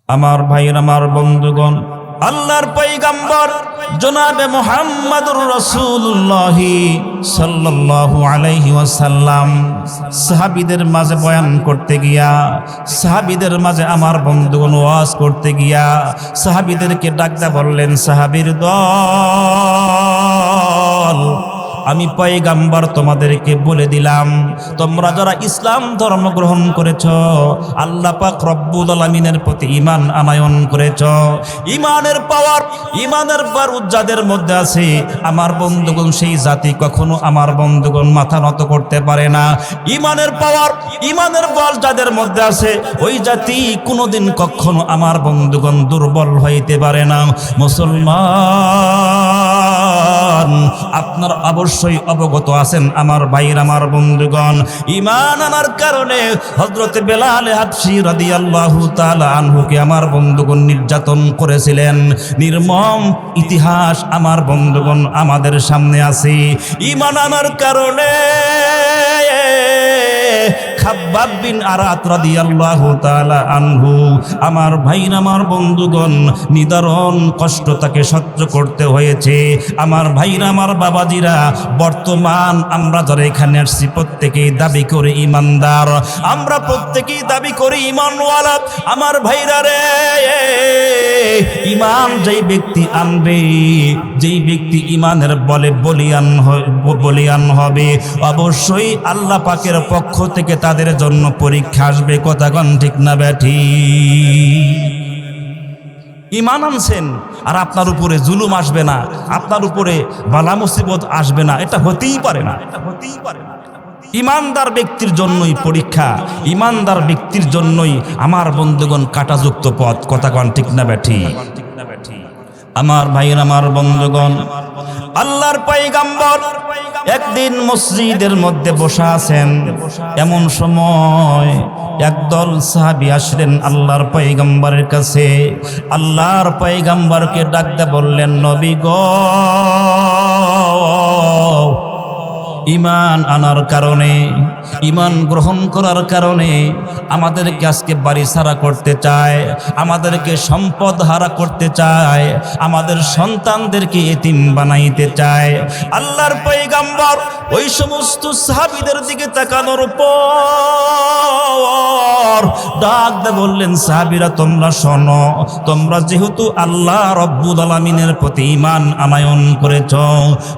আমার ভাইয়ের, আমার বন্ধুগণ, আল্লাহর পয়গম্বর জনাবে মুহাম্মদুর রাসূলুল্লাহ সাল্লাল্লাহু আলাইহি ওয়াসাল্লাম সাহাবীদের মাঝে বয়ান করতে গিয়া, সাহাবীদের মাঝে আমার বন্ধুগণ ওয়াজ করতে গিয়া সাহাবীদেরকে ডাকতে বললেন, সাহাবীর দল, আমি পয়গম্বর তোমাদেরকে বলে দিলাম, তোমরা যারা ইসলাম ধর্ম গ্রহণ করেছ, আল্লাহ পাক রব্বুল আলামিনের প্রতি ঈমান আনয়ন করেছ, ঈমানের পাওয়ার, ঈমানের বারুদ যাদের মধ্যে আছে, আমার বন্ধুগণ সেই জাতি কখনো আমার বন্ধুগণ মাথা নত করতে পারে না। ঈমানের পাওয়ার, ঈমানের বল যাদের মধ্যে আছে, ওই জাতি কোনোদিন কখনো আমার বন্ধুগণ দুর্বল হইতে পারে না। মুসলমান, আপনার অবশ্যই অবগত আছেন আমার ভাইয়ের, আমার বন্ধুগণ, ঈমান আনার কারণে হযরত বেলাল হাবশী রাদিয়াল্লাহু তাআলা আনহুকে আমার বন্ধুগণ নির্যাতন করেছিলেন। নির্মম ইতিহাস আমার বন্ধুগণ আমাদের সামনে আছে। ঈমান আনার কারণে খাব্বাব বিন আরাত রাদিয়াল্লাহু তাআলা আনহু, আমার ভাইর, আমার বন্ধুগণ, নিদারুণ কষ্ট তাকে সহ্য করতে হয়েছে। আমার ভাইরা, আমার বাবাজিরা, বর্তমান আমরা যারা এখানে আসছি প্রত্যেকেই দাবি করে ইমানদার, আমরা প্রত্যেকেই দাবি করি ইমানওয়ালা। আমার ভাইরা রে, ইমান যেই ব্যক্তি আনবে, যেই ব্যক্তি ইমানের বলে বলিয়ান হবে, অবশ্যই আল্লাহ পাকের পক্ষ থেকে তাদের জন্য পরীক্ষা আসবে। কথা কোন ঠিক না ব্যাঠি? ঈমান আনছেন আর আপনার উপরে জুলুম আসবে না, আপনার উপরে বালা মুসিবত আসবে না, এটা হতেই পারে না, এটা হতেই পারে না। ঈমানদার ব্যক্তির জন্যই পরীক্ষা, ঈমানদার ব্যক্তির জন্যই আমার বন্ধুগণ কাঁটাযুক্ত পথ। কথা কোন ঠিক না ব্যাঠি? আমার ভাইয়ের, আমার বন্ধুগণ, আল্লাহর পয়গম্বর একদিন মসজিদের মধ্যে বসা আছেন, এমন সময় একদল সাহাবী আসলেন আল্লাহর পয়গম্বরের কাছে। আল্লাহর পয়গম্বরকে ডাকতে বললেন, নবী গো, ঈমান আনার কারণে, ঈমান গ্রহণ করার কারণে আমাদেরকে আজকে বাড়ি ছাড়া করতে চায়, আমাদেরকে সম্পদ হারা করতে চায়, আমাদের সন্তানদেরকে এতিম বানাইতে চায়। আল্লাহর পয়গম্বর ওই সমস্ত সাহাবীদের দিকে তাকানোর পর ডাক দিয়ে বললেন, সাহাবীরা তোমরা শোনো, তোমরা যেহেতু আল্লাহ রব্বুল আলামিনের প্রতি ঈমান আনয়ন করেছ,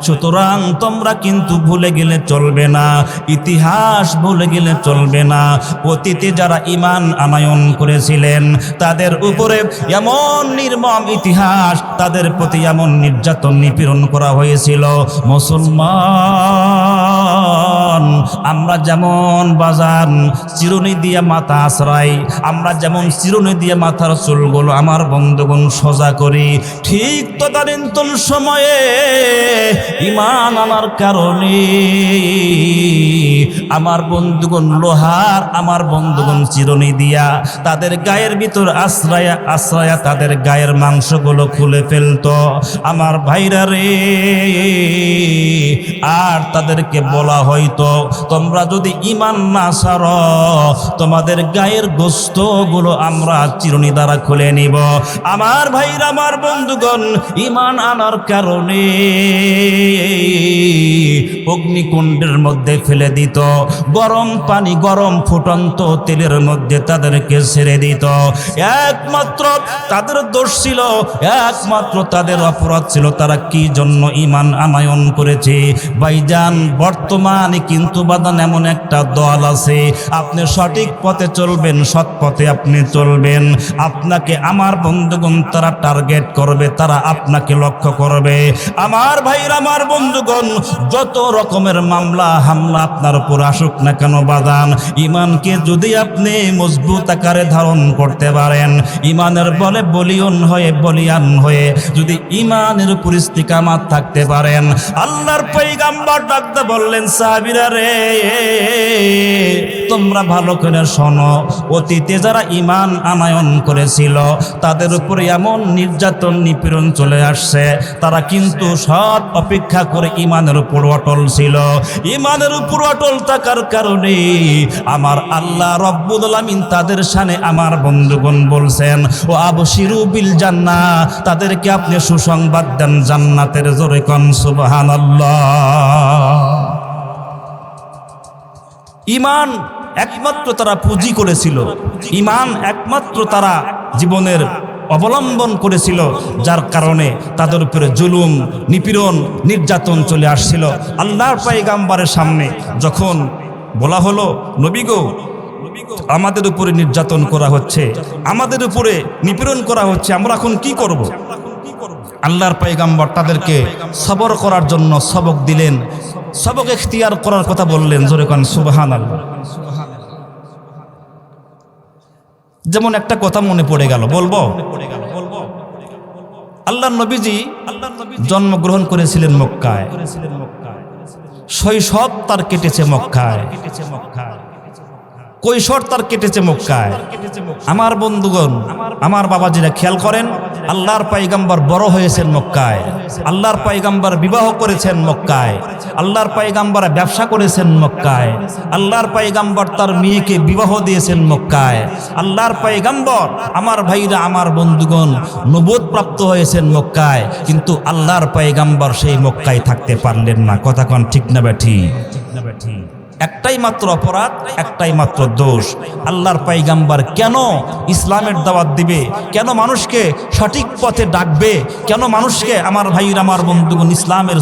সুতরাং তোমরা কিন্তু ভুলে গেলে চলবে না, ইতিহাস ভুলে গেলে চলবে না। অতীতে যারা ঈমান আনয়ন করেছিলেন তাদের উপরে এমন নির্মম ইতিহাস, তাদের প্রতি এমন নির্যাতন নিপীড়ন করা হয়েছিল। মুসলমান, আমরা যেমন বাজান চিরুনি দিয়ে মাথা আশ্রাই, আমরা যেমন চিরুনি দিয়ে মাথার চুলগুলো আমার বন্ধুগণ সোজা করি, ঠিক তদানীন্তন সময়ে ঈমান আনার কারণে আমার বন্ধুগণ লোহার, আমার বন্ধুগণ চিরুনি দিয়া তাদের গায়ের ভিতর আশ্রয়া তাদের গায়ের মাংসগুলো খুলে ফেলতো। আমার ভাইরা রে, আর তাদেরকে বলা হয়তো, তোমরা যদি ঈমান না ছাড়ো, তোমাদের গায়ের গোশতগুলো আমরা চিরুনি দ্বারা খুলে নিব। আমার ভাইরা, আমার বন্ধুগণ, ঈমান আনার কারণে অগ্নিকুণ্ডের মধ্যে ফেলে দিত, গরম পানি, গরম ফুটন্ত তেলের মধ্যে তাদেরকে ছেড়ে দিত। একমাত্র তাদের দোষ ছিল, একমাত্র তাদের অপরাধ ছিল, তারা কি জন্য ঈমান আনয়ন করেছে। ভাইজান, বর্তমানে কিন্তু বাদান এমন একটা দল আছে, আপনি সঠিক পথে চলবেন, সৎ পথে আপনি চলবেন, আপনাকে আমার বন্ধুগণ তারা টার্গেট করবে, তারা আপনাকে লক্ষ্য করবে। আমার ভাইরা, আমার বন্ধুগণ, যত রকমের মামলা হামলা আপনার উপর আসুক না কেন বাদান, ঈমানকে যদি আপনি মজবুত আকারে ধারণ করতে পারেন, ঈমানের বলে বলিয়ান হয়ে যদি ঈমানের উপর ইস্তিকামাত থাকতে পারেন, আল্লাহর পয়গম্বর ডাকতে বললেন, সাহাবীরা রে তোমরা ভালো করে শোনো, অতীতে যারা ঈমান আনয়ন করেছিল তাদের উপরে এমন নির্যাতন নিপীড়ন চলে আসছে, তারা কিন্তু সৎ অপেক্ষা করে ঈমানের উপর অটল ছিল। ঈমানের উপর অটল থাকার কারণে আমার আল্লাহ রব্বুল আলামিন তাদের শানে আমার বন্ধুগণ বলছেন, ও আবশিরু বিল জান্নাহ, তাদেরকে আপনি সুসংবাদ দেন জান্নাতের। জোরে কোন সুবহানাল্লাহ। ঈমান একমাত্র তারা পুঁজি করেছিল, ঈমান একমাত্র তারা জীবনের অবলম্বন করেছিল, যার কারণে তাদের উপরে জুলুম নিপীড়ন নির্যাতন চলে আসছিল। আল্লাহর পয়গম্বরের সামনে যখন বলা হলো, নবী গো আমাদের উপরে নির্যাতন করা হচ্ছে, আমাদের উপরে নিপীড়ন করা হচ্ছে, আমরা এখন কি করব? আল্লাহর পয়গম্বর তাদেরকে সবর করার জন্য সবক দিলেন, সবক ইখতিয়ার করার কথা বললেন। জোরে কোন সুবহানাল্লাহ। যেমন একটা কথা মনে পড়ে গেল, বলবো? আল্লাহর নবীজি জন্মগ্রহণ করেছিলেন মক্কায়, শৈশব তার কেটেছে মক্কায়, কৈশোর তার কেটেছে মক্কায়। আমার বন্ধুগণ, আমার বাবাজিরা খেয়াল করেন, আল্লাহর পয়গম্বর বড় হয়েছেন মক্কায়, আল্লাহর পয়গম্বর বিবাহ করেছেন মক্কায়, আল্লাহর পয়গম্বর ব্যবসা করেছেন মক্কায়, আল্লাহর পয়গম্বর তার মেয়েকে বিবাহ দিয়েছেন মক্কায়, আল্লাহর পয়গম্বর আমার ভাইরা আমার বন্ধুগণ নবুয়ত প্রাপ্ত হয়েছেন মক্কায়, কিন্তু আল্লাহর পয়গম্বর সেই মক্কায় থাকতে পারলেন না। কথা কোন ঠিক না বেঠিক? একটাই মাত্র অপরাধ, একটাই মাত্র দোষ। আল্লাহর পয়গম্বর কেন ইসলামের দাওয়াত দিবে, কেন মানুষকে সঠিক পথে ডাকবে, কেন মানুষকে আমার ভাইরা আমার বন্ধুগণ ইসলামের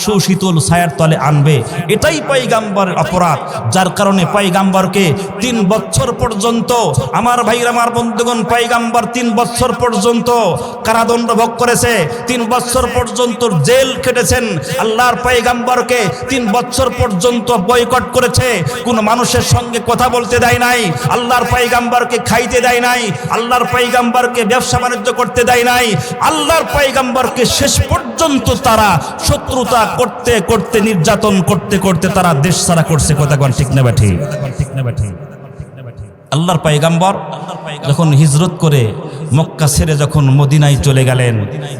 সুশীতল ছায়ার তলে আনবে, এটাই পয়গম্বরের অপরাধ। যার কারণে পয়গম্বরকে 3 বছর পর্যন্ত আমার ভাইরা আমার বন্ধুগণ পয়গম্বর 3 বছর পর্যন্ত কারাদণ্ড ভোগ করেছে, 3 বছর পর্যন্ত জেল খেটেছেন। আল্লাহর পয়গম্বরকে 3 বছর পর্যন্ত বয়কট করেছে, কোন মানুষের সঙ্গে কথা বলতে দেয় নাই, আল্লাহর পয়গম্বরকে খাইতে দেয় নাই, আল্লাহর পয়গম্বরকে ব্যবসা বাণিজ্য করতে দেয় নাই। আল্লাহর পয়গম্বরকে শেষ পর্যন্ত তারা শত্রুতা করতে করতে নির্যাতন করতে করতে তারা দেশ ছাড়া করছে। কথা কোন ঠিক না বেঠিক? আল্লাহর পয়গম্বর যখন হিজরত করে মক্কা ছেড়ে যখন মদিনায় চলে গেলেন,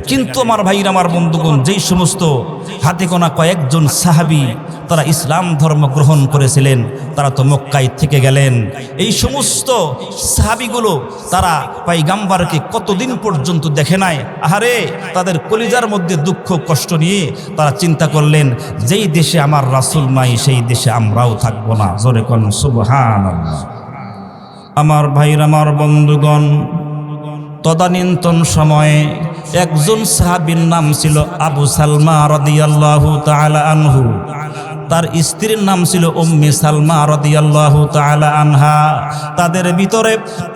কিন্তু আমার ভাইরা আমার বন্ধুগণ যেই সমস্ত হাতে গোনা কয়েকজন সাহাবী তারা ইসলাম ধর্ম গ্রহণ করেছিলেন, তারা তো মক্কায় থেকে গেলেন। এই সমস্ত সাহাবীগুলো তারা পয়গম্বরকে কতদিন পর্যন্ত দেখে নাই। আহারে, তাদের কলিজার মধ্যে দুঃখ কষ্ট নিয়ে তারা চিন্তা করলেন, যেই দেশে আমার রাসূল নাই সেই দেশে আমরাও থাকবো না। জোরে কোন সুবহানাল্লাহ। আমার ভাইরা আমার বন্ধুগণ, তদানীন্তন সময়ে একজন সাহাবীর নাম ছিল আবু সালমা রাদিয়াল্লাহু তাআলা আনহু, তার স্ত্রীর নাম ছিল উম্মে সালমা রাদিয়াল্লাহু তাআলা আনহা। তাদের ভিতরে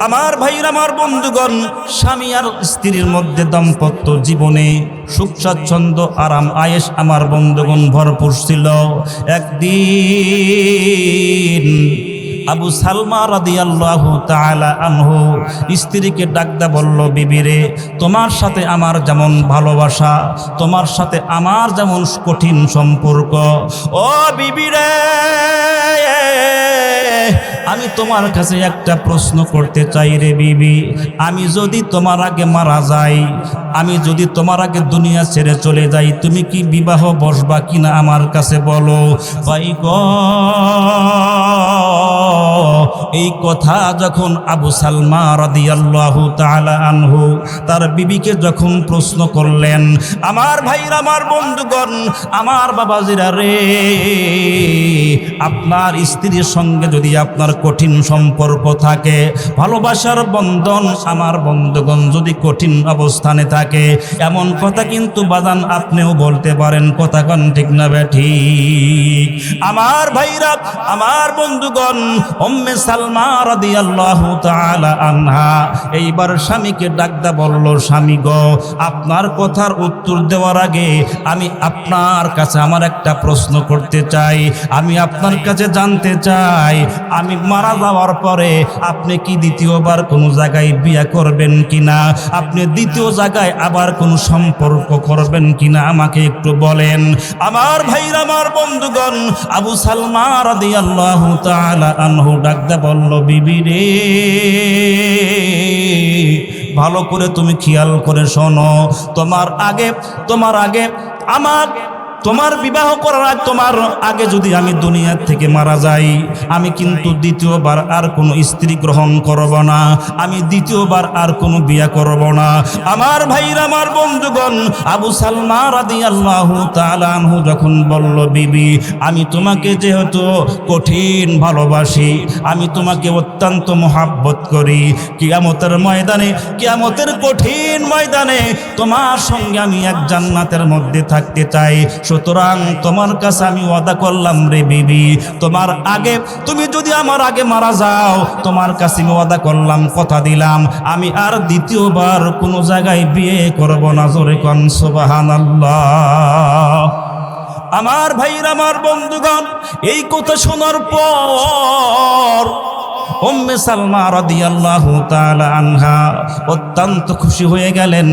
আমার ভাইরা আমার বন্ধুগণ স্বামী আর স্ত্রীর মধ্যে দাম্পত্য জীবনে সুখ স্বাচ্ছন্দ্য আরাম আয়েশ আমার বন্ধুগণ ভরপুর ছিল। একদিন আবু সালমা রাদিয়াল্লাহু তাআলা আনহু স্ত্রীকে ডাকদা বলল, বিবি রে, তোমার সাথে আমার যেমন ভালোবাসা, তোমার সাথে আমার যেমন কঠিন সম্পর্ক, ও বিবি রে, আমি তোমার কাছে একটা প্রশ্ন করতে চাই রে বিবি। আমি যদি তোমার আগে মারা যাই, আমি যদি তোমার আগে দুনিয়া ছেড়ে চলে যাই, তুমি কি বিবাহ বসবা কিনা আমার কাছে বলো। ভাই গো, এই কথা যখন আবু সালমা রাদিয়াল্লাহু তাআলা আনহু তার বিবিকে যখন প্রশ্ন করলেন, আমার ভাইরা আমার বন্ধুগণ আমার বাবাজিরা রে, আপনার স্ত্রীর সঙ্গে যদি আপনার কঠিন সম্পর্ক থাকে, ভালোবাসার বন্ধন আমার বন্ধুগণ যদি কঠিন অবস্থানে থাকে, এমন কথা কিন্তু বাজান আপনিও বলতে পারেন। কথা কোন ঠিক না বেঠিক? আমার ভাইরা আমার বন্ধুগণ উম্মে সালমা রাদিয়াল্লাহু তাআলা আনহা এইবার স্বামীকে ডাকদা বলল, স্বামী গো, আপনার কথার উত্তর দেওয়ার আগে আমি আপনার কাছে আমার একটা প্রশ্ন করতে চাই। আমি আপনার কাছে জানতে চাই, আমি মারা যাওয়ার পরে আপনি কি দ্বিতীয়বার কোনো জায়গায় বিয়ে করবেন কিনা, আপনি দ্বিতীয় জায়গায় আবার কোনো সম্পর্ক করবেন কিনা, আমাকে একটু বলেন। আমার ভাইরা, আমার বন্ধুগণ, আবু সালমা রাদিয়াল্লাহু তাআলা আনহু ডাকদা বলল, বিবি রে, ভালো করে তুমি খেয়াল করে শোনো, তোমার আগে তোমার বিবাহ করার আগে, তোমার আগে যদি আমি দুনিয়া থেকে মারা যাই, আমি কিন্তু দ্বিতীয়বার আর কোনো স্ত্রী গ্রহণ করব না, আমি দ্বিতীয়বার আর কোনো বিয়ে করব না। আমার ভাইরা, আমার বন্ধুগণ, আবু সালমা রাদিয়াল্লাহু তাআলা আনহু যখন বলল, বিবি, আমি তোমাকে যেহেতু কঠিন ভালোবাসি, আমি তোমাকে অত্যন্ত মহাব্বত করি, কিয়ামতের কঠিন ময়দানে তোমার সঙ্গে আমি এক জান্নাতের মধ্যে থাকতে চাই, সুতরাং তোমার কাছে আমি ওয়াদা করলাম রে বিবি, তুমি যদি আমার আগে মারা যাও, তোমার কাছে আমি ওয়াদা করলাম, কথা দিলাম, আমি আর দ্বিতীয়বার কোনো জায়গায় বিয়ে করব না। জোরে কোন সুবহানাল্লাহ। আমার ভাইরা, আমার বন্ধুগণ, এই কথা শোনার পর উম্মে সালমা রাদিয়াল্লাহু তাআলা আনহা অত্যন্ত খুশি হয়ে গেলেন।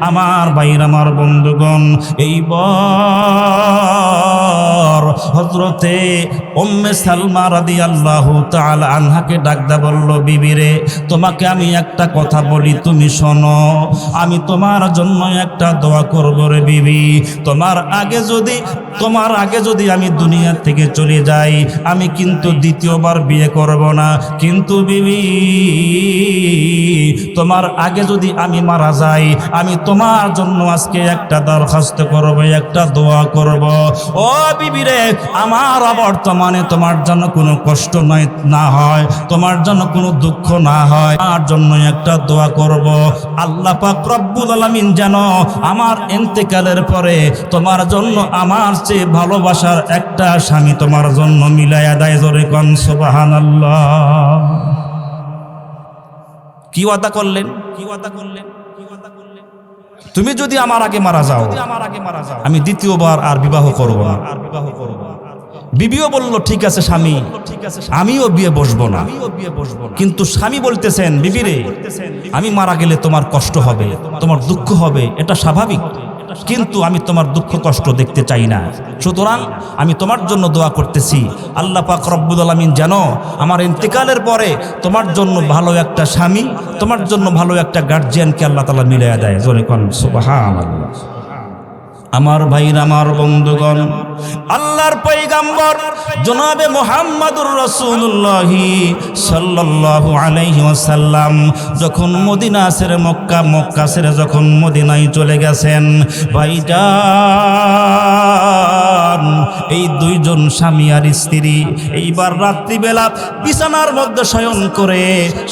আমার ভাইরা, আমার বন্ধুগণ, এইবার হযরতে উম্মে সালমা রাদিয়াল্লাহু তাআলা আনহাকে ডাকদা বলল, বিবি রে, তোমাকে আমি একটা কথা বলি, তুমি শোনো, আমি তোমার জন্য একটা দোয়া করব রে বিবি। তোমার আগে যদি আমি দুনিয়া থেকে চলে যাই, আমি কিন্তু দ্বিতীয়বার বিয়ে করব না, কিন্তু বিবি, তোমার আগে যদি আমি মারা যাই, আমি তোমার জন্য আজকে একটা দরখাস্ত করব, একটা দোয়া করব। ও বিবি রে, আমার বর্তমানে তোমার জন্য কোনো কষ্ট না হয়, তোমার জন্য কোনো দুঃখ না হয়, তার জন্য একটা দোয়া করব। আল্লাহ পাক রব্বুল আলামিন যেন আমার ইন্তেকালের পরে তোমার জন্য আমার চেয়ে ভালোবাসার একটা স্বামী তোমার জন্য মিলাইয়া দেয়। জোরে কোন সুবহানাল্লাহ। কি ওয়াদা করলেন? তুমি যদি আমার আগে মারা যাও, আমি দ্বিতীয়বার আর বিবাহ করব না। বিবিও বলল, ঠিক আছে স্বামী, আমিও বিয়ে বসবো না। কিন্তু স্বামী বলতেছেন, বিবি রে, আমি মারা গেলে তোমার কষ্ট হবে, তোমার দুঃখ হবে, এটা স্বাভাবিক, কিন্তু আমি তোমার দুঃখ কষ্ট দেখতে চাই না, সুতরাং আমি তোমার জন্য দোয়া করতেছি, আল্লাহ পাক রব্বুল আলামিন যেন আমার ইন্তেকালের পরে তোমার জন্য ভালো একটা স্বামী, তোমার জন্য ভালো একটা গার্জিয়ানকে আল্লাহ তাআলা মিলাইয়া দেয়। জোরে কোন সুবহানাল্লাহ। আমার ভাইরা, আমার বন্ধুগণ, আল্লাহর পয়গম্বর জনাবে মুহাম্মদুর রাসূলুল্লাহ সাল্লাল্লাহু আলাইহি ওয়াসাল্লাম যখন মদিনা ছেড়ে মক্কা ছেড়ে যখন মদিনায় চলে গেছেন, ভাইজান, এই দুইজন স্বামী আর স্ত্রী এইবার রাত্রিবেলা বিছানার মধ্যে শয়ন করে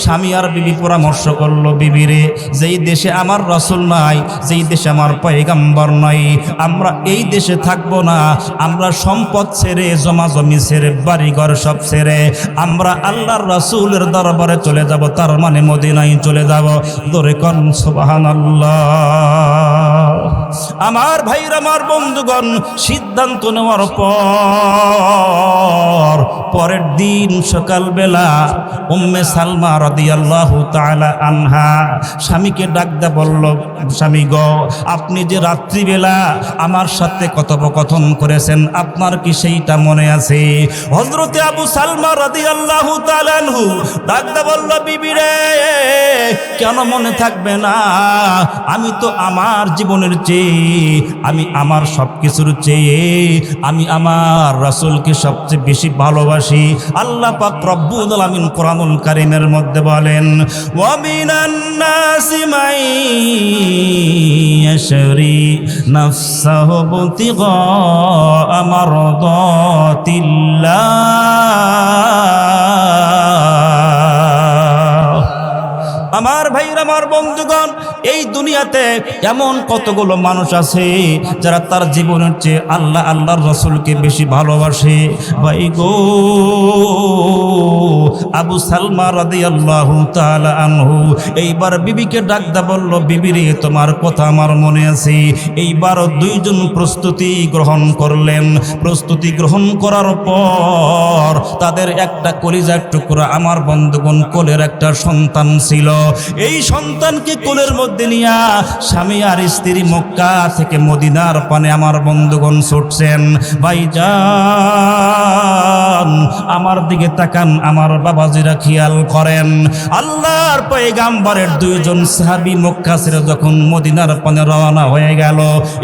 স্বামী আর বিবি পরামর্শ করলো, বিবি রে, যেই দেশে আমার রাসূল নাই, যেই দেশে আমার পয়গম্বর নাই, আমরা এই দেশে থাকবো না, আমরা সম্পদ ছেড়ে, জমাজমি ছেড়ে, বাড়িঘর সব ছেড়ে আমরা আল্লাহর রাসূলের দরবারে চলে যাব, তার মানে মদিনায় চলে যাব। দরে কোন সুবহানাল্লাহ। আমার ভাইরা, আমার বন্ধুগণ, সিদ্ধান্ত নেওয়ার পরের দিন সকালবেলা উম্মে সালমা রাদিয়াল্লাহু তাআলা আনহা স্বামীকে ডাকদা বলল, স্বামী গো, আপনি যে রাত্রিবেলা আমার সাথে কথোপকথন করেছেন, আপনার কি সেইটা মনে আছে? হযরতে আবু সালমা রাদিয়াল্লাহু তাআলা আনহু ডাকদা বলল, বিবি রে, কেন মনে থাকবে না? আমি তো আমার জীবনের চেয়ে, আমি আমার সবকিছুর চেয়ে আমি আমার রাসূলকে সবচেয়ে বেশি ভালোবাসি। আল্লাহ পাক রব্বুল আলামিন কোরআনুল কারীমের মধ্যে বলেন, ওয়া মিনান নাসি মান ইয়াশরি নাফসাহু ইবতিগা মারদাতিল্লাহ। আমার ভাইরা, আমার বন্ধুগণ, এই দুনিয়াতে এমন কতগুলো মানুষ আছে যারা তার জীবনের চেয়ে আল্লাহ আল্লাহর রাসূলকে বেশি ভালোবাসে। ভাই গো, আবু সালমা রাদিয়াল্লাহু তাআলা আনহু এইবার বিবিকে ডাকদা বলল, বিবি রে, তোমার কথা আমার মনে আছে। এইবার দুইজন প্রস্তুতি গ্রহণ করলেন। প্রস্তুতি গ্রহণ করার পর তাদের একটা কলিজার টুকরা আমার বন্ধুগণ কোলের একটা সন্তান ছিল। এই সন্তানকে কোলের মধ্যে নিয়া স্বামী আর স্ত্রী মক্কা থেকে মদিনার পানে আমার বন্ধুগণ ছুটছেন। ভাইজান, আমার দিকে তাকান, আমার বাবাজিরা খেয়াল করেন। আল্লাহর পয়গাম্বরের দুইজন সাহাবী মক্কা ছেড়ে যখন মদিনার পানে রওনা হয়ে গেল,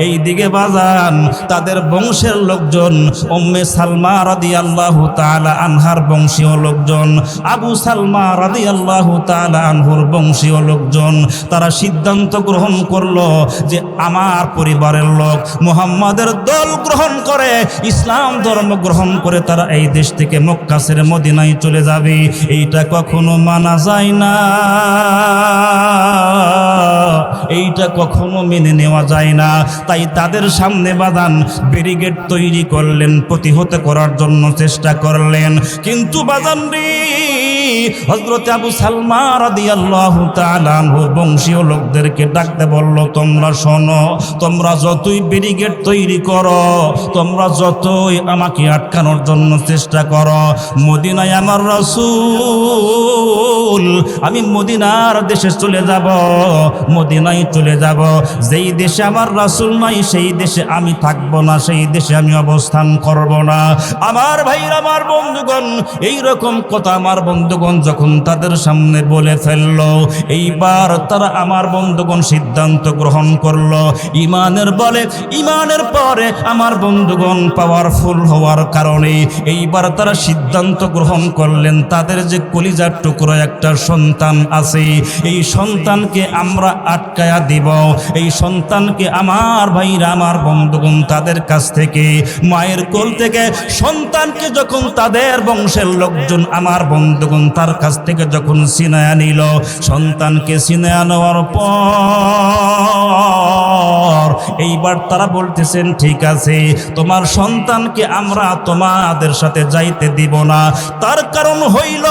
এই দিকে বাজান তাদের বংশের লোকজন, উম্মে সালমা রাদিয়াল্লাহু তাআলা আনহার বংশীয় লোকজন, আবু সালমা রাদিয়াল্লাহু তাআলা আনহুর বংশীয় লোকজন, তারা সিদ্ধান্ত গ্রহণ করলো যে আমার পরিবারের লোক মুহাম্মাদের দল গ্রহণ করে, ইসলাম ধর্ম গ্রহণ করে তারা এই দেশ থেকে মক্কা ছেড়ে মদিনায় চলে যাবে। এইটা কখনো মানা যায় না, এইটা কখনো মেনে নেওয়া যায় না। তাই তাদের সামনে বাদান ব্যারিকেড তৈরি করলেন, প্রতিহত করার জন্য চেষ্টা করলেন। কিন্তু বাদান রে, হযরত আবু সালমা রাদিয়াল্লাহু তাআলা আনহু বংশীয় লোকদেরকে ডাকতে বলল, তোমরা শোনো, তোমরা যতই ব্যারিকেড তৈরি করো, তোমরা যতই আমাকে আটকানোর জন্য চেষ্টা করো, মদিনায় আমার রাসূল, আমি মদিনার দেশে চলে যাব, মদিনায় চলে যাব। যেই দেশে আমার রাসূল নাই সেই দেশে আমি থাকব না, সেই দেশে আমি অবস্থান করব না। আমার ভাইরা, আমার বন্ধুগণ, এই রকম কথা আমার বন্ধুগণ যখন তাদের সামনে বলে ফেললো, এইবার তারা আমার বন্ধুগণ সিদ্ধান্ত গ্রহণ করলো ইমানের বলে। ইমানের পরে আমার বন্ধুগণ পাওয়ারফুল হওয়ার কারণে এইবার তারা সিদ্ধান্ত গ্রহণ করলেন, তাদের যে কলিজার টুকরো একটা সন্তান আছে, এই সন্তানকে আমরা আটকায়া দিব। এই সন্তানকে আমার ভাইরা, আমার বন্ধুগণ তাদের কাছ থেকে, মায়ের কোল থেকে সন্তানকে যখন তাদের বংশের লোকজন আমার বন্ধুগণ তার কাছ থেকে যখন ছিনায়া নিল, সন্তানকে ছিনায়া নেওয়ার পর এইবার তারা বলতেছেন, ঠিক আছে, তোমার সন্তানকে আমরা তোমাদের সাথে যাইতে দিব না। তার কারণ হইল,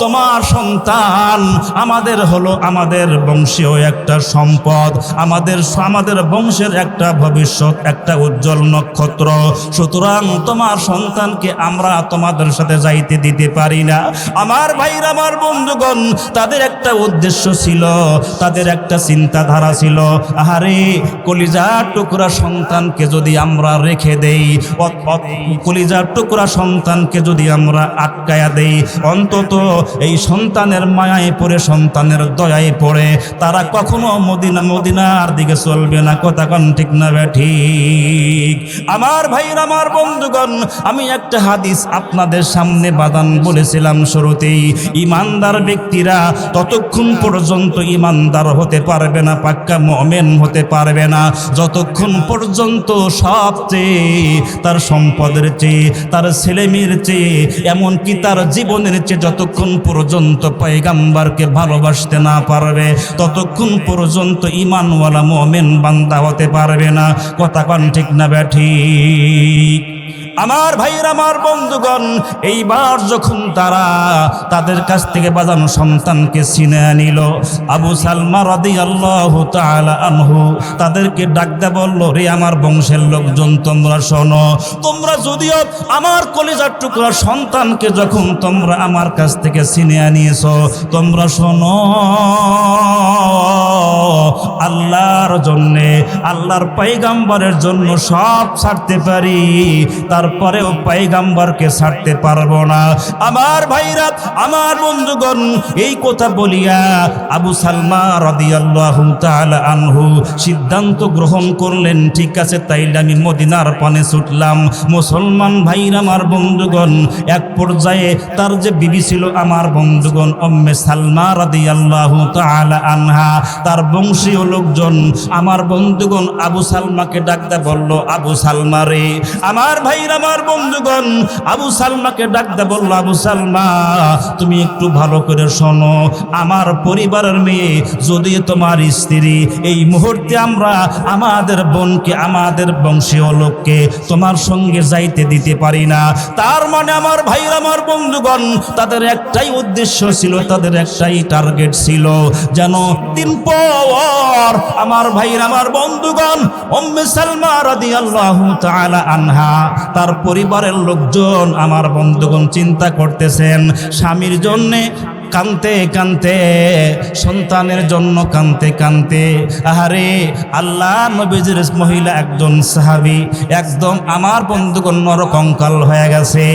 তোমার সন্তান আমাদের হলো আমাদের বংশীয় একটা সম্পদ, আমাদের বংশের একটা ভবিষ্যৎ, একটা উজ্জ্বল নক্ষত্র। সুতরাং তোমার সন্তানকে আমরা তোমাদের সাথে যাইতে দিতে পারি না। আমার ভাইরা, আমার বন্ধুগণ, তাদের একটা উদ্দেশ্য ছিল, তাদের একটা চিন্তাধারা ছিল, আহারে কলিজার টুকরা সন্তানকে যদি আমরা রেখে দেই, কলিজার টুকরা সন্তানকে যদি আমরা আটকায়া দেই, অন্তত এই সন্তানের মায়ায় পড়ে, সন্তানের দয়ায় পড়ে তারা কখনো মদিনার দিকে চলবে না। কথা কোন ঠিক না ঠিক? আমার ভাইরা, আমার বন্ধুগণ, আমি একটা হাদিস আপনাদের সামনে বাদান বলেছিলাম শুরুতেই, ইমানদার ব্যক্তিরা ততক্ষণ পর্যন্ত ইমানদার হতে পারবে না, পাক্কা মুমিন হতে পারবে না, যতক্ষণ পর্যন্ত সবচেয়ে তার সম্পদের চেয়ে, তার ছেলেমেয়ের চেয়ে, এমনকি তার জীবনের চেয়ে যতক্ষণ পর্যন্ত পয়গাম্বরকে ভালোবাসতে না পারবে, ততক্ষণ পর্যন্ত ঈমানওয়ালা মুমিন বান্দা হতে পারবে না। কথা কোন ঠিক না ঠিক? আমার ভাইরা, আমার বন্ধুগণ, এইবার যখন তারা তাদের কাছ থেকে বাজানো সন্তানকে ছিনে নিল, আবু সালমা রাদিয়াল্লাহু তাআলা আনহু তাদেরকে ডাকতে বলল, রে আমার বংশের লোকজন, তোমরা শোনো, তোমরা যদিও আমার কলিজার টুকরা সন্তানকে যখন তোমরা আমার কাছ থেকে ছিনে নিয়েছো, তোমরা শোনো, আল্লাহর জন্যে, আল্লাহর পয়গাম্বরের জন্য সব ছাড়তে পারি, তারপরেও পয়গাম্বরকে ছাড়তে পারবো না। আমার ভাইরা, আমার বন্ধুগণ, এই কথা বলিয়া আবু সালমা রাদিয়াল্লাহু তাআলা আনহু সিদ্ধান্ত গ্রহণ করলেন, ঠিক আছে, তাইলে আমি মদিনার পানে ছুটলাম। মুসলমান ভাইরা, আমার বন্ধুগণ, এক পর্যায়ে তার যে বিবি ছিল আমার বন্ধুগণ উম্মে সালমা রাদিয়াল্লাহু তাআলা আনহা, তার বংশীয় লোকজন আমার বন্ধুগণ আবু সালমাকে ডাকতে বলল, আবু সালমা রে। আমার ভাইরা, আমার বন্ধুগণ আবু সালমাকে ডাকতে বলল, আবু সালমা তুমি একটু ভালো করে শোনো, আমার পরিবারের মেয়ে যদি তোমার স্ত্রী, এই মুহূর্তে আমরা আমাদের বোনকে, আমাদের বংশীয় লোককে তোমার সঙ্গে যাইতে দিতে পারি না। তার মানে আমার ভাইরা, আমার বন্ধুগণ তাদের একটাই উদ্দেশ্য ছিল, তাদের একটাই টার্গেট ছিল, যেন দিন পর আমার ভাইরা, আমার বন্ধুগণ উম্মে সালমা রাদিয়াল্লাহু তাআলা আনহা তার পরিবারের লোকজন আমার বন্ধুগণ চিন্তা করতেছেন স্বামীর জন্যে কানতে কানতে, সন্তানের জন্য কানতে কানতে। আহারে আল্লাহ নবীজির মহিলা একজন সাহাবী একদম আমার বন্ধুগণ নরকঙ্কাল হয়ে গেছে।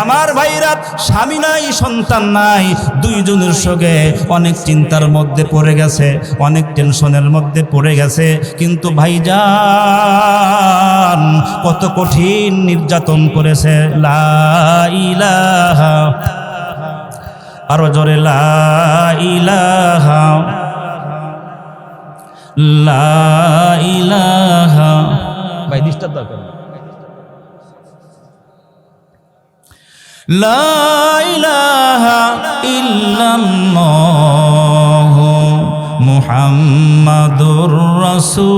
আমার ভাইরা স্বামী নাই, সন্তান নাই, দুইজনের সঙ্গে অনেক চিন্তার মধ্যে পড়ে গেছে, অনেক টেনশনের মধ্যে পড়ে গেছে। কিন্তু ভাইজান কত কঠিন নির্যাতন করেছে। লা ইলাহা, আরো জোরে লা ইলাহা, লা ইলাহা। ভাই ডিস্টার্ব দরকার না। লা ইলাহা ইল্লাল্লাহু মুহাম্মাদুর রাসূলুল্লাহ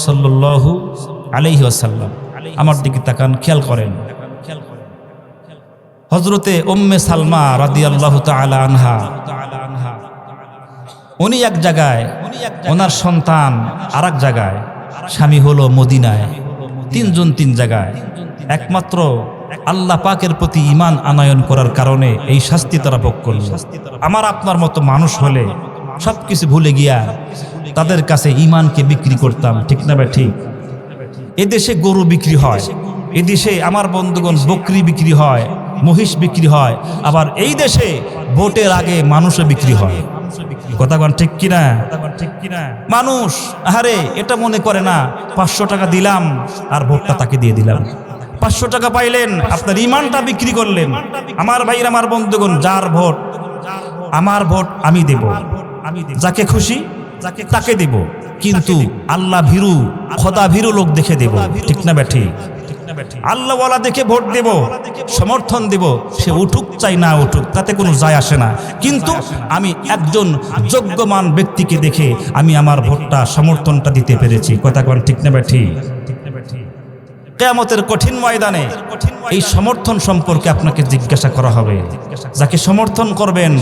সাল্লাল্লাহু আলাইহি ওয়াসাল্লাম। আমার দিকে তাকান, খেয়াল করেন। হযরতে উম্মে সালমা রাদিয়াল্লাহু তাআলা আনহা, উনি এক জায়গায়, ওনার সন্তান আর এক জায়গায়, স্বামী হলো মদিনায়। তিনজন তিন জায়গায়। একমাত্র আল্লাহ পাকের প্রতি ঈমান আনয়ন করার কারণে এই শাস্তি তারা ভোগ করল। আমার আপনার মতো মানুষ হলে সবকিছু ভুলে গিয়া তাদের কাছে ঈমানকে বিক্রি করতাম, ঠিক না ভাই? ঠিক। এদেশে গরু বিক্রি হয়, এদেশে আমার বন্ধুগণ বকরি বিক্রি হয়, মহিষ বিক্রি হয়, আবার এই দেশে ভোটের আগে মানুষও বিক্রি হয়। কথা কোন ঠিক কিনা? মানুষ আরে এটা মনে করে না 500 টাকা দিলাম আর ভোটটা তাকে দিয়ে দিলাম। 500 টাকা পাইলেন, আপনার ঈমানটা বিক্রি করলেন। আমার ভাইরা, আমার বন্ধুগণ, যার ভোট, আমার ভোট আমি দেব, যাকে খুশি তাকে দেব, কিন্তু আল্লাহ ভীরু, খোদা ভীরু লোক দেখে দেব, ঠিক না ব্যাঠি? আল্লাহ ওয়ালা দেখে ভোট দেব, সমর্থন দেব, সে উঠুক চাই না উঠুক তাতে কোনো যায় আসে না, কিন্তু আমি একজন যোগ্যমান ব্যক্তিকে দেখে আমি আমার ভোটটা, সমর্থনটা দিতে পেরেছি। কথা কোন ঠিক না ব্যাঠি? কিয়ামতের কঠিন ময়দানে এই সমর্থন সম্পর্কে আপনাকে জিজ্ঞাসা করা হবে। যাকে সমর্থন করবেন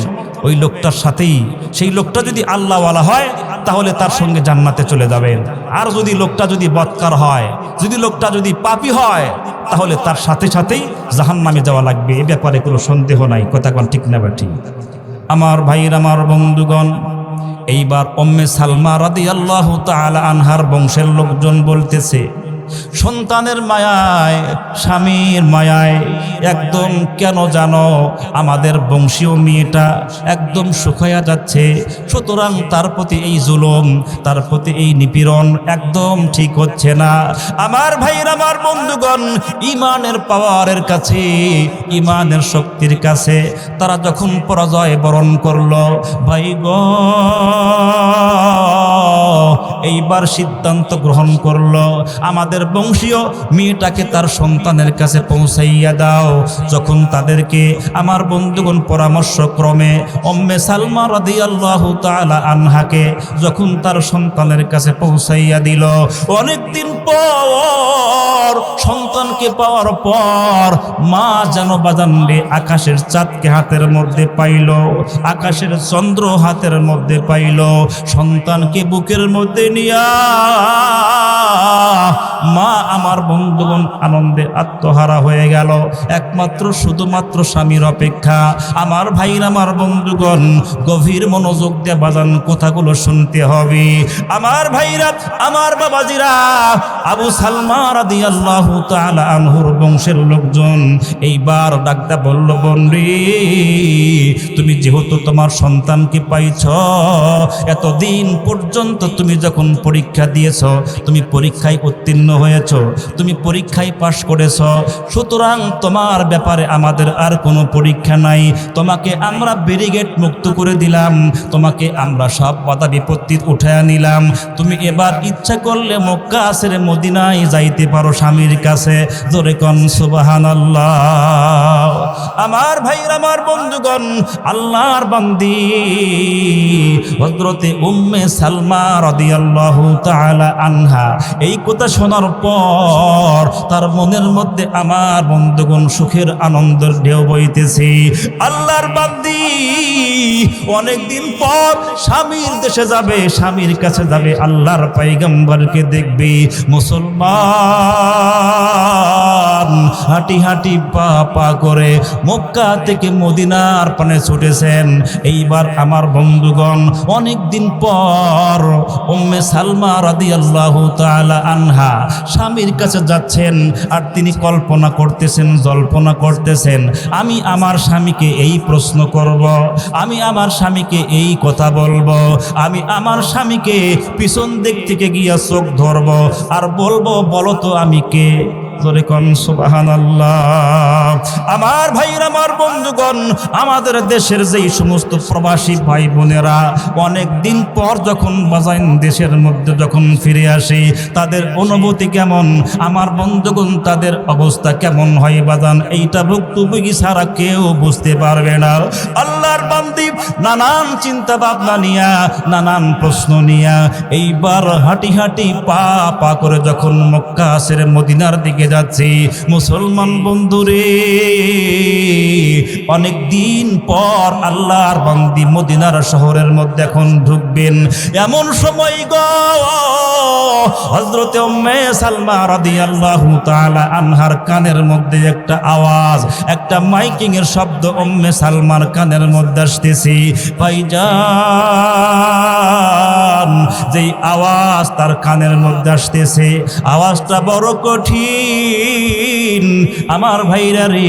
ওই লোকটার সাথেই, সেই লোকটা যদি আল্লাহওয়ালা হয় তাহলে তার সঙ্গে জান্নাতে চলে যাবেন। আর যদি লোকটা যদি বদকার হয়, যদি লোকটা যদি পাপী হয়, তাহলে তার সাথে সাথেই জাহান্নামে যাওয়া লাগবে, এ ব্যাপারে কোনো সন্দেহ নাই। কথা কোন ঠিক না ব্যাঠি? আমার ভাইয়ের, আমার বন্ধুগণ, এইবার উম্মে সালমা রাদিয়াল্লাহু তাআলা আনহার বংশের লোকজন বলতেছে, সন্তানের মায়ায়, স্বামীর মায়ায় একদম কেন জানো আমাদের বংশীয় মেয়েটা একদম শুকায়া যাচ্ছে, সুতরাং তার প্রতি এই জুলুম, তার প্রতি এই নিপীড়ন একদম ঠিক হচ্ছে না। আমার ভাইরা, আমার বন্ধুগণ, ঈমানের পাওয়ারের কাছে, ঈমানের শক্তির কাছে তারা যখন পরাজয় বরণ করলো, ভাই গো এইবার সিদ্ধান্ত গ্রহণ করলো, আমাদের বংশীয় মেয়েটাকে তার সন্তানের কাছে পৌঁছাইয়া দাও। যখন তাদেরকে আমার বন্ধুগণ পরামর্শক্রমে উম্মে সালমা রাদিয়াল্লাহু তাআলা আনহাকে যখন তার সন্তানের কাছে পৌঁছাইয়া দিল, অনেকদিন পর সন্তানকে পাওয়ার পর মা যেন বাজানলে আকাশের চাঁদকে হাতের মধ্যে পাইল, আকাশের চন্দ্র হাতের মধ্যে পাইল, সন্তানকে বুকের মধ্যে নিয়া মা আমার বন্ধুগণ আনন্দে আত্মহারা হয়ে গেল। একমাত্র শুধুমাত্র স্বামীর অপেক্ষা। আমার ভাইরা, আমার বন্ধুগণ, গভীর মনোযোগ দিয়ে বাজান কথাগুলো শুনতে হবে। আমার ভাইরা, আমার বাবাজিরা, আবু সালমা রাদিয়াল্লাহু তাআলা আনহুর বংশের লোকজন এইবার ডাকতে বলল, বোনরে তুমি যেহেতু তোমার সন্তানকে পাইছ, এতদিন পর্যন্ত তুমি তুমি যখন পরীক্ষা দিয়েছ, তুমি পরীক্ষায় উত্তীর্ণ হয়েছ, তুমি পরীক্ষায় পাশ করেছ, সুতরাং তোমার ব্যাপারে আমাদের আর কোনো পরীক্ষা নাই। তোমাকে আমরা ব্যারিকেড মুক্ত করে দিলাম, তোমাকে আমরা সব বাধা বিপত্তি উঠায়া নিলাম। তুমি এবার ইচ্ছা করলে মক্কা ছেড়ে মদিনায় যাইতে পারো স্বামীর কাছে। জোরে কোন সুবহানাল্লাহ। আমার ভাইরা, আমার বন্ধুগণ, আল্লাহর বান্দি হযরতে উম্মে সালমা রাদিয়াল্লাহু তাআলা আনহা এই কথা শোনার পর তার মনের মধ্যে আমার বন্ধুগণ সুখের আনন্দের ঢেউ বইতেছে। আল্লাহর বান্দি অনেকদিন পর স্বামীর দেশে যাবে, স্বামীর কাছে যাবে, আল্লাহর পয়গম্বরকে দেখবে। মুসলমান হাঁটি হাঁটি পা পা করে মক্কা থেকে মদিনার পানে ছুটেছেন। এইবার আমার বন্ধুগণ অনেক দিন পর উম্মে সালমা রাদিয়াল্লাহু তাআলা আনহা স্বামীর কাছে যাচ্ছেন, আর তিনি কল্পনা করতেছেন, জল্পনা করতেছেন, আমি আমার স্বামীকে এই প্রশ্ন করব, আমি আমার স্বামীকে এই কথা বলবো, আমি আমার স্বামীকে পিছন দিক থেকে গিয়া চোখ ধরব আর বলবো, বলো তো আমি কে? জোরে কোন সুবহানাল্লাহ। আমার ভাইরা, আমার বন্ধুগণ, আমাদের দেশের যেই সমস্ত প্রবাসী ভাই বোনেরা অনেক দিন পর যখন বাজাইন দেশের মধ্যে যখন ফিরে আসে, তাদের অনুভূতি কেমন? আমার বন্ধুগণ, তাদের অবস্থা কেমন হয় বাজান, এইটা ভুক্তভোগী ছাড়া কেউ বুঝতে পারবে না। আল্লাহর বান্দি নানান চিন্তা ভাবনা নিয়া, নানান প্রশ্ন নিয়া এইবার হাঁটি হাঁটি পা পা করে যখন মক্কা ছেড়ে মদিনার দিকে যাচ্ছি, মুসলমান বন্ধুরে অনেক দিন পর আল্লাহর বান্দি মদিনার শহরের মধ্যে এখন ঢুকবেন। এমন সময় গো হযরতে উম্মে সালমা রাদিয়াল্লাহু তাআলা আনহার কানের মধ্যে একটা আওয়াজ, একটা মাইকিং এর শব্দ উম্মে সালমার কানের মধ্যে আসতেছে। ভাইজান, যেই আওয়াজ তার কানের মধ্যে আসতেছে, আওয়াজটা বড় কঠিন। আমার ভাইরা রে,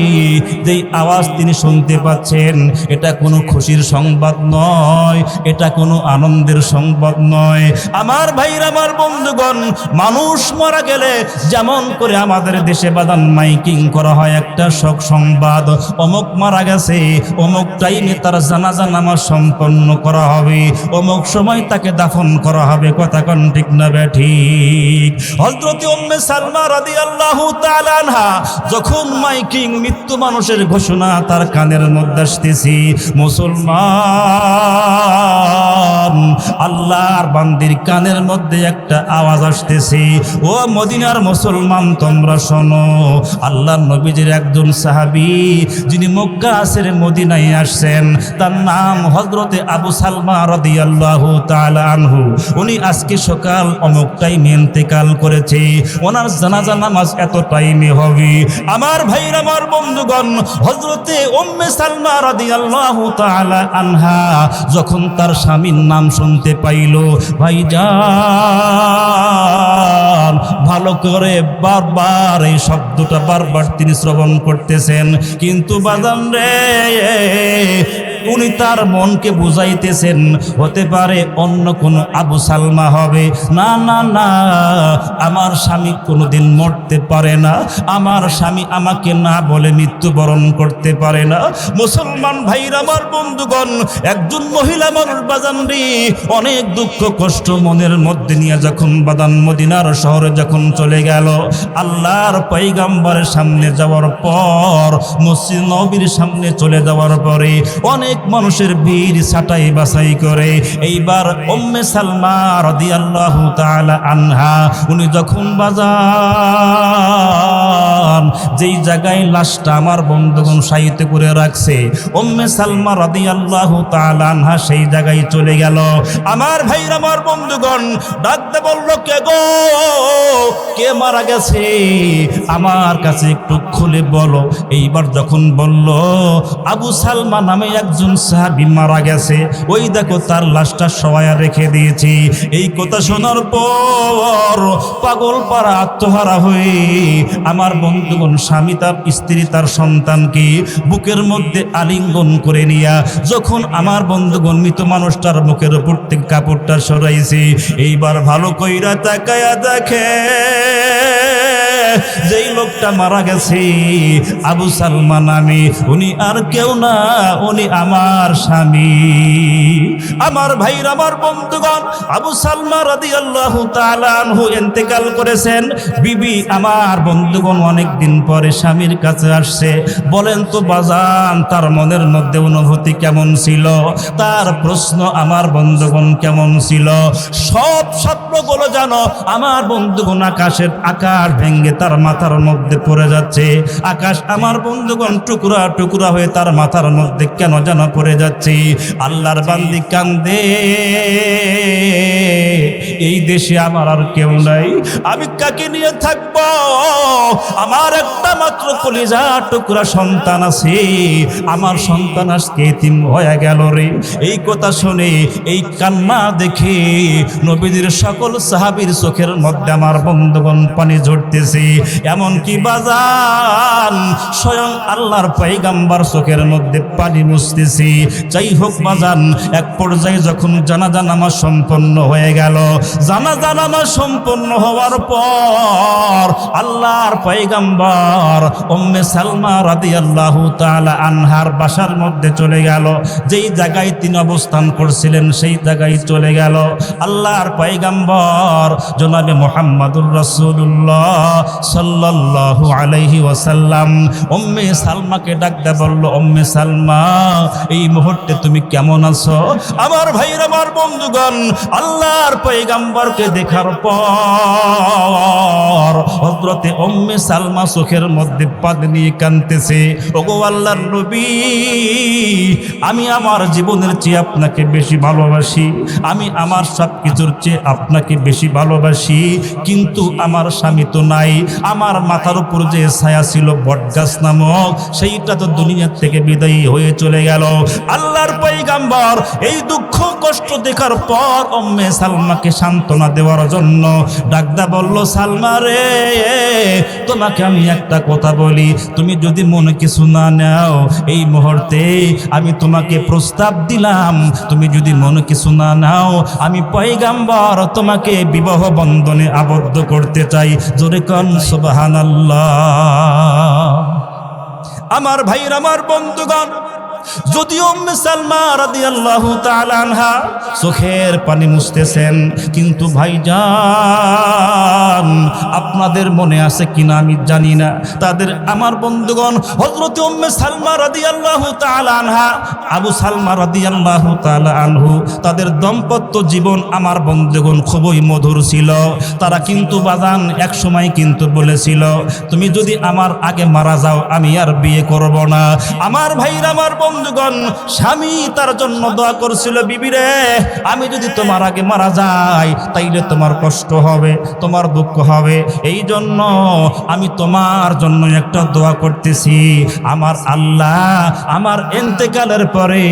যেই আওয়াজ তিনি শুনতে পাচ্ছেন, এটা কোনো খুশির সংবাদ নয়, এটা কোনো আনন্দের সংবাদ নয়। আমার ভাইরা, আমার বন্ধুগণ, মানুষ মারা গেলে যেমন করে আমাদের দেশে বাদান মাইকিং করা হয় একটা শোক সংবাদ, অমুক মারা গেছে, অমুক টাইমে তার জানাজা নামাজ সম্পন্ন করা হবে, অমুক সময় তাকে দাফন করা হবে। কথা কোন ঠিক না ঠিক? হযরতে উম্মে সালমা রাদিয়াল্লাহু তাআলা আনহা যখন মাইকিং মৃত্যু মানুষের ঘোষণা তার কানের মধ্যে আসতেছি, মুসলমান আল্লাহর বান্দির কানের মধ্যে একটা আওয়াজ আসতেছে, ও মদিনার মুসলমান তোমরা শোনো, আল্লাহর নবীজির একজন সাহাবী যিনি মক্কা ছেড়ে মদিনায় আসছেন, তার নাম হযরতে আবু সালমা রাদিয়াল্লাহু তাআলা আনহু। উনি আজকে সকাল অমুক টাইমে ইন্তেকাল করেছে, ওনার জানাজা নামাজ এত টাইমে হবে। আমার ভাইরা, আমার বন্ধুগণ, হযরতে উম্মে সালমা রাদিয়াল্লাহু তাআলা আনহা যখন তার স্বামীর নাম শুনতে পাইল, ভাইজান ভালো করে বারবার এই শব্দটা বারবার তিনি শ্রবণ করতেছেন, কিন্তু বাজান রে, উনি তার মনকে বুঝাইতেছেন হতে পারে অন্য কোনো আবু সালমা হবে। না না না, আমার স্বামী কোনোদিন মরতে পারে না, আমার স্বামী আমাকে না বলে মৃত্যুবরণ করতে পারে না। মুসলমান ভাইরা, আমার বন্ধুগণ, একজন মহিলা মানুষ বাজান রে অনেক দুঃখ কষ্ট মনের মধ্যে নিয়ে যখন বাদান মদিনার শহরে যখন চলে গেল, আল্লাহর পয়গম্বরের সামনে যাওয়ার পর, মসজিদ নববীর সামনে চলে যাওয়ার পরে অনেক মানুষের ভিড় ছাটাই বাছাই করে এইবার উম্মে সালমা রাদিয়াল্লাহু তাআলা আনহা উনি যখন বাজান যেই জায়গায় লাশটা আমার বন্ধুগণ সাহিত্য করে রাখছে, উম্মে সালমা রাদিয়াল্লাহু তাআলা আনহা সেই জায়গায় চলে গেল। আমার ভাইরা, আমার বন্ধুগণ, ডাকতে বলল, কে গো, কে মারা গেছে, আমার কাছে একটু খুলে বলো। এইবার যখন বলল আবু সালমা নামে একজন একজন সাহাবী মারা গেছে, ওই দেখো তার লাশটা শোয়া রেখে দিয়েছি। এই কথা শোনার পর পাগল পারা আত্মহারা হয়ে আমার বন্ধুগণ স্বামী তার স্ত্রী তার সন্তানকে বুকের মধ্যে আলিঙ্গন করে নিয়া যখন আমার বন্ধুগণ মৃত মানুষটার মুখের উপর থেকে কাপড়টা সরাইছে, এইবার ভালো কইরা তাকায়া দেখে যেই লোকটা মারা গেছে আবু সালমা নামে, উনি আর কেউ না, উনি আমার স্বামী। আমার ভাইরা, আমার বন্ধুগণ, আবু সালমা রাদিয়াল্লাহু তাআলা আনহু ইন্তেকাল করেছেন। বিবি আমার বন্ধুগণ অনেক দিন পরে স্বামীর কাছে আসছে। বলেন তো বাজান, তার মনের মধ্যে অনুভূতি কেমন ছিল? তার প্রশ্ন আমার বন্ধুগণ কেমন ছিল? সব স্বপ্নগুলো জানো আমার বন্ধুগণ আকাশ ভেঙ্গে তার মাথার মধ্যে পড়ে যাচ্ছে। আকাশ আমার বন্ধুগণ টুকরা টুকরা হয়ে তার মাথার মধ্যে কেন যেন পড়ে যাচ্ছে। আল্লাহর বান্দি কান্দে, এই দেশে আমার আর কেউ নাই, আমি কাকে নিয়ে থাকব? আমার একটা মাত্র কলিজা টুকরা সন্তান আছে, আমার সন্তান আজকে এতিম হয়ে গেল রে। এই কথা শুনে, এই কান্না দেখে নবীদের সকল সাহাবীর চোখের মধ্যে আমার বন্ধুগণ পানি ঝরতেছে। এমনকি বাজান স্বয়ং আল্লাহর পয়গম্বর চোখের মধ্যে পানি মুছতেছে। যাই হোক বাজান, এক পর্যায়ে যখন জানাজা নামাজ সম্পন্ন হয়ে গেল, জানাজা নামাজ সম্পন্ন হওয়ার পর আল্লাহর পয়গম্বর উম্মে সালমা রাদিয়াল্লাহু তাআলা আনহার বাসার মধ্যে চলে গেল। যেই জায়গায় তিনি অবস্থান করছিলেন সেই জায়গায় চলে গেল। আল্লাহর পয়গম্বর জনাবে মুহাম্মদুর রাসূলুল্লাহ সাল্লাল্লাহু আলাইহি ওয়াসাল্লাম উম্মে সালমাকে ডাক দিয়ে বলল, উম্মে সালমা, এই মুহূর্তে তুমি কেমন আছো? আমার ভাইরা, আমার বন্ধুগণ, আল্লাহর পয়গম্বরকে দেখার পর হযরতে উম্মে সালমা চোখের মধ্যে পানি নিয়ে কাঁদতেছে। ওগো আল্লাহর নবী, আমি আমার জীবনের চেয়ে আপনাকে বেশি ভালোবাসি, আমি আমার সব কিছুর চেয়ে আপনাকে বেশি ভালোবাসি, কিন্তু আমার স্বামী তো নাই। আমার মাথার উপর যে ছায়া ছিল বটগাছ নামক, সেইটা তো দুনিয়ার থেকে বিদায়ী হয়ে চলে গেল। আল্লাহর পয়গম্বর এই দুঃখ কষ্ট দেখার পর উম্মে সালমাকে সান্ত্বনা দেওয়ার জন্য ডাকদা বলল, সালমা রে, তোমাকে আমি একটা কথা বলি, তুমি যদি মনে কিছু না নাও, এই মুহূর্তে আমি তোমাকে প্রস্তাব দিলাম, তুমি যদি মনে কিছু না নাও, আমি পয়গম্বর তোমাকে বিবাহ বন্ধনে আবদ্ধ করতে চাই। জোরে কোন সুবহানাল্লাহ। আমার ভাইরা, আমার বন্ধুগণ, যদিও উম্মে সালমা রাদিয়াল্লাহু তাআলা আনহা চোখের পানি মুছতেছেন, কিন্তু ভাইজান আপনাদের মনে আছে কিনা আমি জানি না, তাদের আমার বন্ধুগণ হযরত উম্মে সালমা রাদিয়াল্লাহু তাআলা আনহা আবু সালমা রাদিয়াল্লাহু তাআলা আনহু তাদের দাম্পত্য জীবন আমার বন্ধুগণ খুবই মধুর ছিল। তারা কিন্তু বাজান এক সময় কিন্তু বলেছিল, তুমি যদি আমার আগে মারা যাও আমি আর বিয়ে করব না। আমার ভাইরা, আমার বন্ধুগণ, স্বামী তার জন্য দোয়া করছিল, বিবি রে, আমি যদি তোমার আগে মারা যাই তাইলে তোমার কষ্ট হবে, তোমার দুঃখ হবে, এই জন্য আমি তোমার জন্য একটা দোয়া করতেছি, আমার আল্লাহ আমার ইন্তেকালের পরে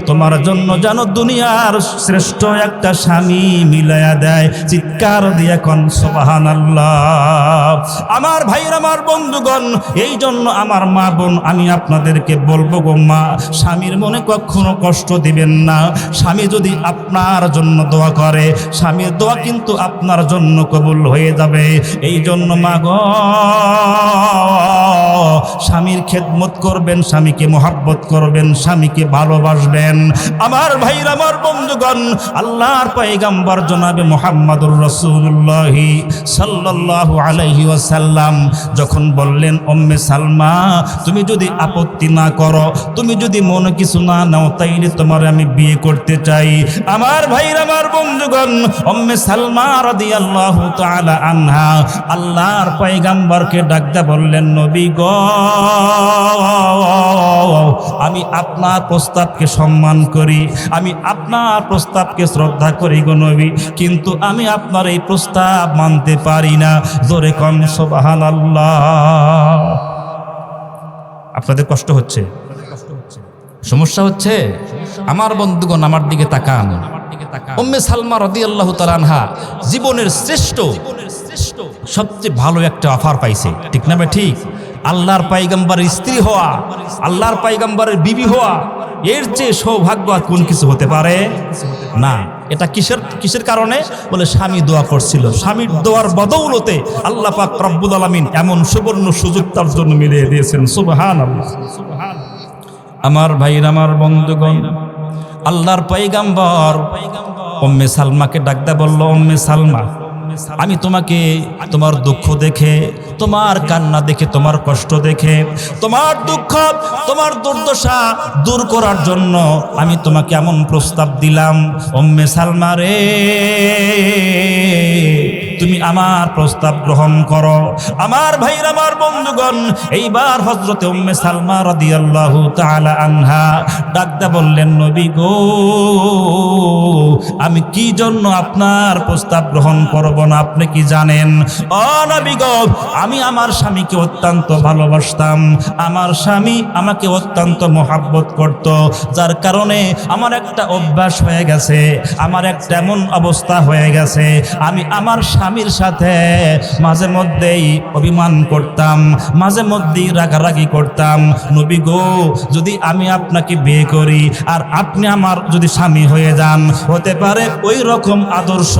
তোমার জন্য যেন দুনিয়ার শ্রেষ্ঠ একটা স্বামী মিলায়া দেয়। চিৎকার দিয়ে কোন সুবহানাল্লাহ। আমার ভাইরা, আমার বন্ধুগণ, এই জন্য আমার মা বোন, আমি আপনাদেরকে বলবো গো মা, স্বামীর মনে কখনো কষ্ট দিবেন না। স্বামী যদি আপনার জন্য দোয়া করে, স্বামীর দোয়া কিন্তু আপনার জন্য কবুল হয়ে যাবে। এই জন্য মা গো, স্বামীর খেদমত করবেন, স্বামীকে মহব্বত করবেন, স্বামীকে ভালোবাসবেন। আমার ভাইরা, আমার বন্ধুগণ, আল্লাহর পয়গম্বর জনাবে মুহাম্মদুর রাসূলুল্লাহ সাল্লাল্লাহু আলাইহি ওয়াসাল্লাম যখন বললেন, উম্মে সালমা, তুমি যদি আপত্তি না করো, তুমি যদি মনে কিছু না নাও, তাইলে তোমার আমি বিয়ে করতে চাই। আমার ভাইরা, আমার বন্ধুগণ, উম্মে সালমা রাদিয়াল্লাহু তাআলা আনহা আল্লাহর পয়গম্বরকে ডাকতে বললেন, নবী গো, আমি আপনার প্রস্তাবকে সম্মান করি, আমি আপনার প্রস্তাবকে শ্রদ্ধা করি গো নবী, কিন্তু আমি আপনার এই প্রস্তাব মানতে পারি না। জোরে কোন সুবহানাল্লাহ। আপনাদের কষ্ট হচ্ছে? সমস্যা হচ্ছে? আমার বন্ধুগণ আমার দিকে তাকান। উম্মে সালমা রাদিয়াল্লাহু তাআলা আনহা জীবনের শ্রেষ্ঠ সবচেয়ে ভালো একটা অফার পাইছে, ঠিক না ভাই? ঠিক। আল্লাহর পয়গম্বরের স্ত্রী হওয়া, আল্লাহর পয়গম্বরের বিবি হওয়া, এর চেয়ে সৌভাগ্য আর কোন কিছু হতে পারে না। এটা কিসের কারণে? বলে স্বামী দোয়া করছিল, স্বামীর দোয়ার বদৌলতে আল্লাহ পাক রব্বুল আলামিন এমন সুবর্ণ সুযোগ তার জন্য মিলিয়ে দিয়েছেন। সুবহানাল্লাহ। আমার ভাইর, আমার বন্ধুগণ, আল্লাহর পয়গম্বর উম্মে সালমাকে ডাকতে বলল, উম্মে সালমা, আমি তোমাকে তোমার দুঃখ দেখে, তোমার কান্না দেখে, তোমার কষ্ট দেখে, তোমার দুঃখ, তোমার দুর্দশা দূর করার জন্য আমি তোমাকে এমন প্রস্তাব দিলাম। উম্মে সালমা রে, তুমি আমার প্রস্তাব গ্রহণ করো। আমার ভাইর, আমার বন্ধুগণ, এইবার হযরতে উম্মে সালমা রাদিয়াল্লাহু তাআলা আনহা ডাকতে বললেন, নবী গো, আমি কি জন্য আপনার প্রস্তাব গ্রহণ করব না আপনি কি জানেন? ও নবী গো, আমি আমার স্বামীকে অত্যন্ত ভালোবাসতাম, আমার স্বামী আমাকে অত্যন্ত মহাব্বত করত, যার কারণে আমার একটা অভ্যাস হয়ে গেছে, আমার একটা এমন অবস্থা হয়ে গেছে, আমি আমার স্বামীর সাথে মাঝে মধ্যেই অভিমান করতাম, মাঝে মধ্যেই রাগারাগি করতাম। নবী গো, যদি আমি আপনাকে বিয়ে করি আর আপনি আমার যদি স্বামী হয়ে যান, হতে পারে ওই রকম আদর্শ,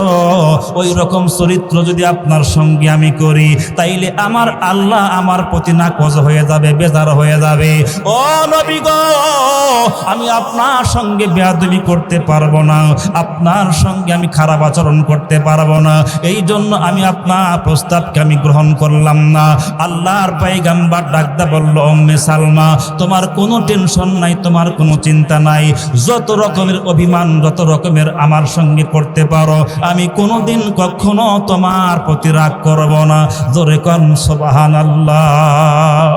ওই রকম চরিত্র যদি আপনার সঙ্গে আমি করি, তাইলে আমার আল্লাহ আমার প্রতি নাকচ হয়ে যাবে, বেজার হয়ে যাবে। ও নবী গো, আমি আপনার সঙ্গে বেয়াদবি করতে পারবো না, আপনার সঙ্গে আমি খারাপ আচরণ করতে পারবো না, এই জন্য আমি আপনার প্রস্তাবকে আমি গ্রহণ করলাম না। আল্লাহর পয়গম্বর ডাকতে বলল, উম্মে সালমা, তোমার কোনো টেনশন নাই, তোমার কোনো চিন্তা নাই, যত রকমের অভিমান, যত রকমের আমার সঙ্গে করতে পারো, আমি কোনোদিন কখনো তোমার প্রতি রাগ করব না। জোরে কোন সুবহানাল্লাহ।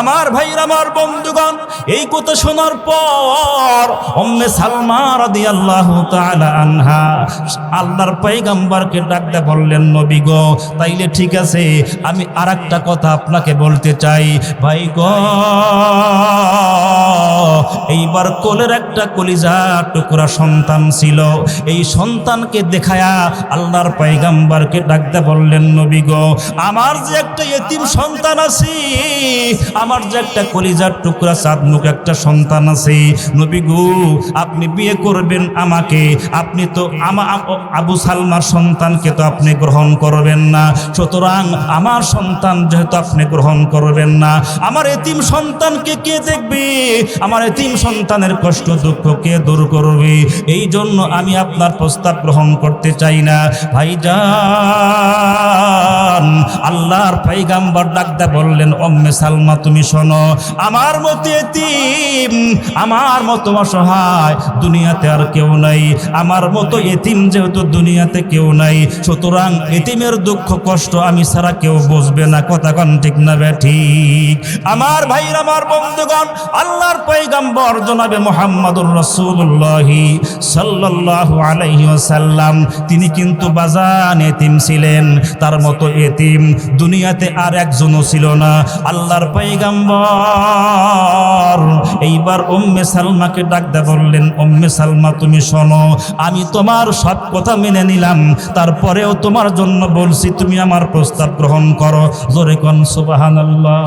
আমার ভাইরা, আমার বন্ধুগণ, এই কথা শোনার পর উম্মে সালমা রাদিয়াল্লাহু তাআলা আনহা আল্লাহর পয়গম্বরকে ডাকতে বললেন, নবী গো, তাইলে ঠিক আছে, আমি আরেকটা কথা আপনাকে বলতে চাই। ভাই গো, এইবার কোলের একটা কলিজা টুকরা সন্তান ছিল, এই সন্তানকে দেখায়া আল্লাহর পয়গম্বরকে ডাকতে বললেন, নবী গো, আমার যে একটা এতিম সন্তান আছে, আমার যে একটা কলিজার টুকরা চাঁদমুখ একটা সন্তান আছে, নবী গো, আপনি বিয়ে করবেন আমাকে, আপনি তো আবু সালমার সন্তানকে তো আপনি গ্রহণ করবেন না, সুতরাং আমার সন্তান যেহেতু আপনি গ্রহণ করবেন না, আমার এতিম সন্তানকে কে দেখবে, আমার এতিম সন্তানের কষ্ট দুঃখ কে দূর করবে, এই জন্য আমি আপনার প্রস্তাব গ্রহণ করতে চাই না। ভাইজান, আল্লাহর পয়গম্বর ডাকতে বললেন, উম্মে সালমা, তুমি শোনো, আমার মতো এতিম, আমার মতো অসহায় দুনিয়াতে আর কেউ নাই, আমার মতো এতিম যেহেতু দুনিয়াতে কেউ নাই, সুতরাং এতিমের দুঃখ কষ্ট আমি ছাড়া কেউ বুঝবে না। কথা কোন ঠিক না ঠিক? আমার ভাইরা, আমার বন্ধুগণ, আল্লাহর পয়গম্বর জনাবে মুহাম্মদুর রাসূলুল্লাহ সাল্লাল্লাহু আলাইহি ওয়াসাল্লাম, তিনি কিন্তু বাজান এতিম ছিলেন, তার মতো এতিম দুনিয়াতে আর একজনও ছিল না। আল্লাহর পয়গম্বর এইবার উম্মে সালমাকে ডাকতে বললেন, উম্মে সালমা, তুমি শোনো, আমি তোমার সব কথা মেনে নিলাম, তারপরেও তোমার জন্য বলছি, তুমি আমার প্রস্তাব গ্রহণ করো। জোরে কোন সুবহানাল্লাহ।